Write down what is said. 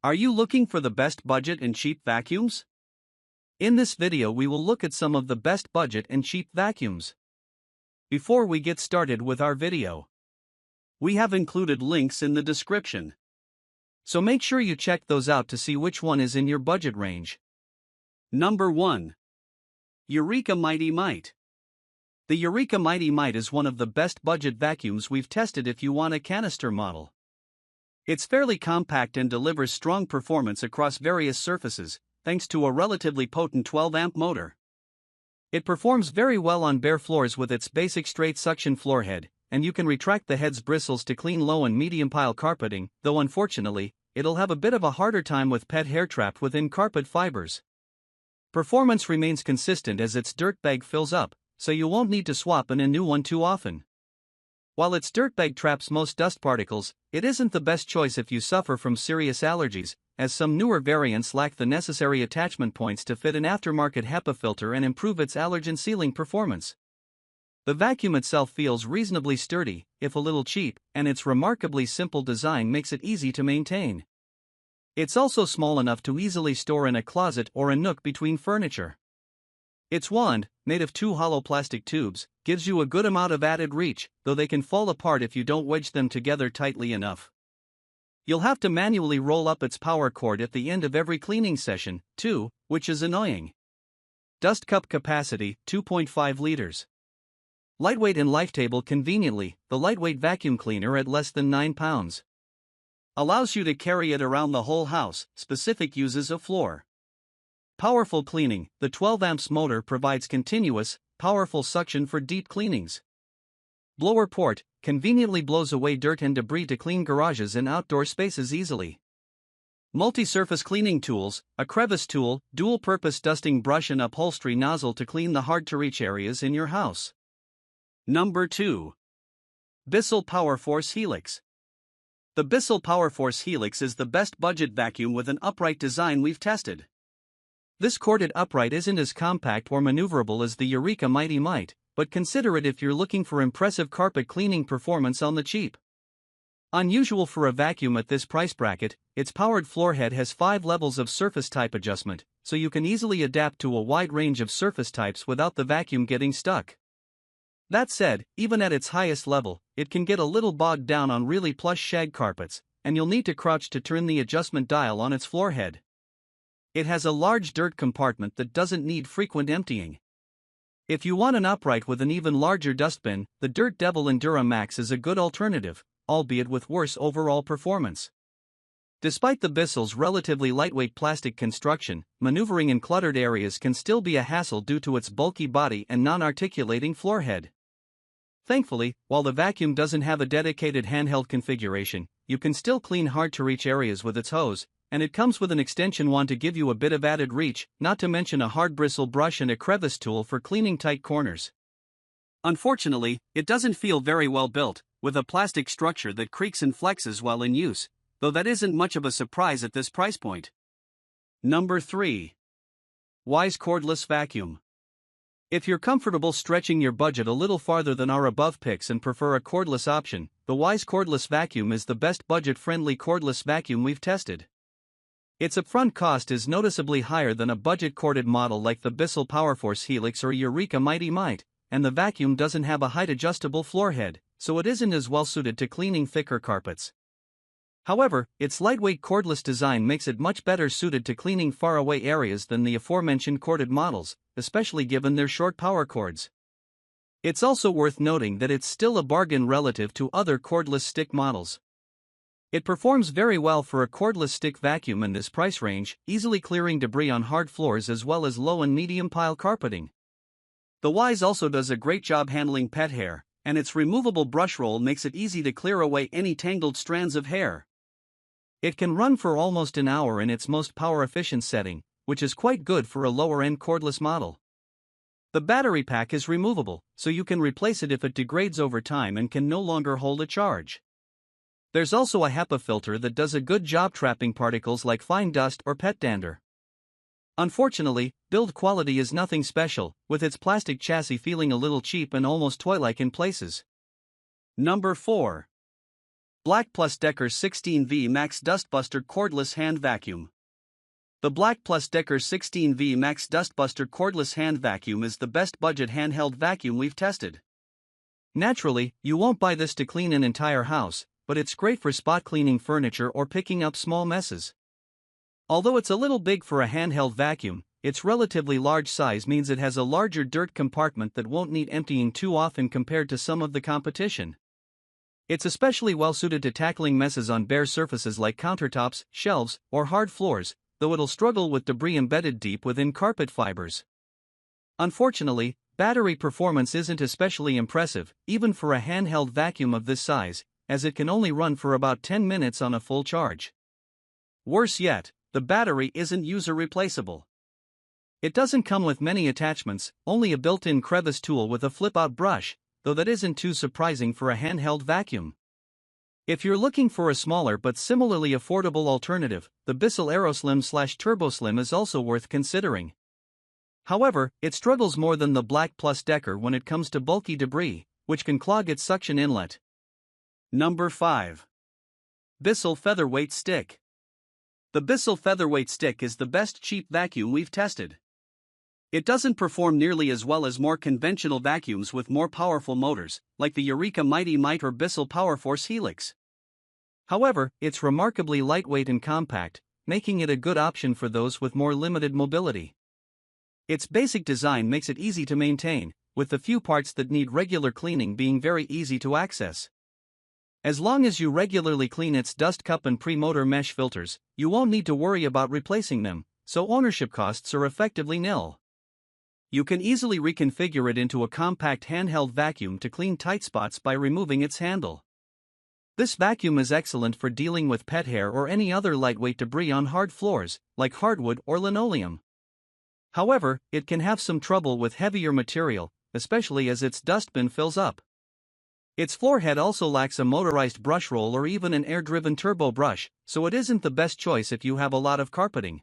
Are you looking for the best budget and cheap vacuums? In this video we will look at some of the best budget and cheap vacuums. Before we get started with our video, we have included links in the description, so make sure you check those out to see which one is in your budget range. Number 1. Eureka Mite. The Eureka Mite is one of the best budget vacuums we've tested if you want a canister model. It's fairly compact and delivers strong performance across various surfaces, thanks to a relatively potent 12-amp motor. It performs very well on bare floors with its basic straight suction floor head, and you can retract the head's bristles to clean low and medium pile carpeting, though unfortunately, it'll have a bit of a harder time with pet hair trapped within carpet fibers. Performance remains consistent as its dirt bag fills up, so you won't need to swap in a new one too often. While its dirt bag traps most dust particles, it isn't the best choice if you suffer from serious allergies, as some newer variants lack the necessary attachment points to fit an aftermarket HEPA filter and improve its allergen sealing performance. The vacuum itself feels reasonably sturdy, if a little cheap, and its remarkably simple design makes it easy to maintain. It's also small enough to easily store in a closet or a nook between furniture. Its wand, made of 2 hollow plastic tubes, gives you a good amount of added reach, though they can fall apart if you don't wedge them together tightly enough. You'll have to manually roll up its power cord at the end of every cleaning session, too, which is annoying. Dust cup capacity, 2.5 liters. Lightweight and life-table conveniently, the lightweight vacuum cleaner at less than 9 pounds. Allows you to carry it around the whole house, specific uses of floor. Powerful cleaning, the 12 amps motor provides continuous, powerful suction for deep cleanings. Blower port, conveniently blows away dirt and debris to clean garages and outdoor spaces easily. Multi-surface cleaning tools, a crevice tool, dual-purpose dusting brush and upholstery nozzle to clean the hard-to-reach areas in your house. Number 2. BISSELL PowerForce Helix. The BISSELL PowerForce Helix is the best budget vacuum with an upright design we've tested. This corded upright isn't as compact or maneuverable as the Eureka Mite, but consider it if you're looking for impressive carpet cleaning performance on the cheap. Unusual for a vacuum at this price bracket, its powered floor head has 5 levels of surface type adjustment, so you can easily adapt to a wide range of surface types without the vacuum getting stuck. That said, even at its highest level, it can get a little bogged down on really plush shag carpets, and you'll need to crouch to turn the adjustment dial on its floor head. It has a large dirt compartment that doesn't need frequent emptying. If you want an upright with an even larger dustbin, the Dirt Devil Endura Max is a good alternative, albeit with worse overall performance. Despite the BISSELL's relatively lightweight plastic construction, maneuvering in cluttered areas can still be a hassle due to its bulky body and non-articulating floor head. Thankfully, while the vacuum doesn't have a dedicated handheld configuration, you can still clean hard-to-reach areas with its hose, and it comes with an extension wand to give you a bit of added reach, not to mention a hard bristle brush and a crevice tool for cleaning tight corners. Unfortunately, it doesn't feel very well built, with a plastic structure that creaks and flexes while in use, though that isn't much of a surprise at this price point. Number 3. Wyze Cordless Vacuum. If you're comfortable stretching your budget a little farther than our above picks and prefer a cordless option, the Wyze Cordless Vacuum is the best budget-friendly cordless vacuum we've tested. Its upfront cost is noticeably higher than a budget-corded model like the BISSELL PowerForce Helix or Eureka Mite, and the vacuum doesn't have a height-adjustable floor head, so it isn't as well suited to cleaning thicker carpets. However, its lightweight cordless design makes it much better suited to cleaning faraway areas than the aforementioned corded models, especially given their short power cords. It's also worth noting that it's still a bargain relative to other cordless stick models. It performs very well for a cordless stick vacuum in this price range, easily clearing debris on hard floors as well as low and medium pile carpeting. The Wyze also does a great job handling pet hair, and its removable brush roll makes it easy to clear away any tangled strands of hair. It can run for almost an hour in its most power-efficient setting, which is quite good for a lower-end cordless model. The battery pack is removable, so you can replace it if it degrades over time and can no longer hold a charge. There's also a HEPA filter that does a good job trapping particles like fine dust or pet dander. Unfortunately, build quality is nothing special, with its plastic chassis feeling a little cheap and almost toy-like in places. Number 4. Black+Decker 16V Max Dustbuster Cordless Hand Vacuum. The Black+Decker 16V Max Dustbuster Cordless Hand Vacuum is the best budget handheld vacuum we've tested. Naturally, you won't buy this to clean an entire house, but it's great for spot cleaning furniture or picking up small messes. Although it's a little big for a handheld vacuum, its relatively large size means it has a larger dirt compartment that won't need emptying too often compared to some of the competition. It's especially well suited to tackling messes on bare surfaces like countertops, shelves, or hard floors, though it'll struggle with debris embedded deep within carpet fibers. Unfortunately, battery performance isn't especially impressive, even for a handheld vacuum of this size, as it can only run for about 10 minutes on a full charge. Worse yet, the battery isn't user replaceable. It doesn't come with many attachments, only a built-in crevice tool with a flip-out brush, though that isn't too surprising for a handheld vacuum. If you're looking for a smaller but similarly affordable alternative, the BISSELL AeroSlim/Turbo Slim is also worth considering. However, it struggles more than the Black+Decker when it comes to bulky debris, which can clog its suction inlet. Number 5. BISSELL Featherweight Stick. The BISSELL Featherweight Stick is the best cheap vacuum we've tested. It doesn't perform nearly as well as more conventional vacuums with more powerful motors, like the Eureka Mite or BISSELL PowerForce Helix. However, it's remarkably lightweight and compact, making it a good option for those with more limited mobility. Its basic design makes it easy to maintain, with the few parts that need regular cleaning being very easy to access. As long as you regularly clean its dust cup and pre-motor mesh filters, you won't need to worry about replacing them, so ownership costs are effectively nil. You can easily reconfigure it into a compact handheld vacuum to clean tight spots by removing its handle. This vacuum is excellent for dealing with pet hair or any other lightweight debris on hard floors, like hardwood or linoleum. However, it can have some trouble with heavier material, especially as its dustbin fills up. Its floor head also lacks a motorized brush roll or even an air-driven turbo brush, so it isn't the best choice if you have a lot of carpeting.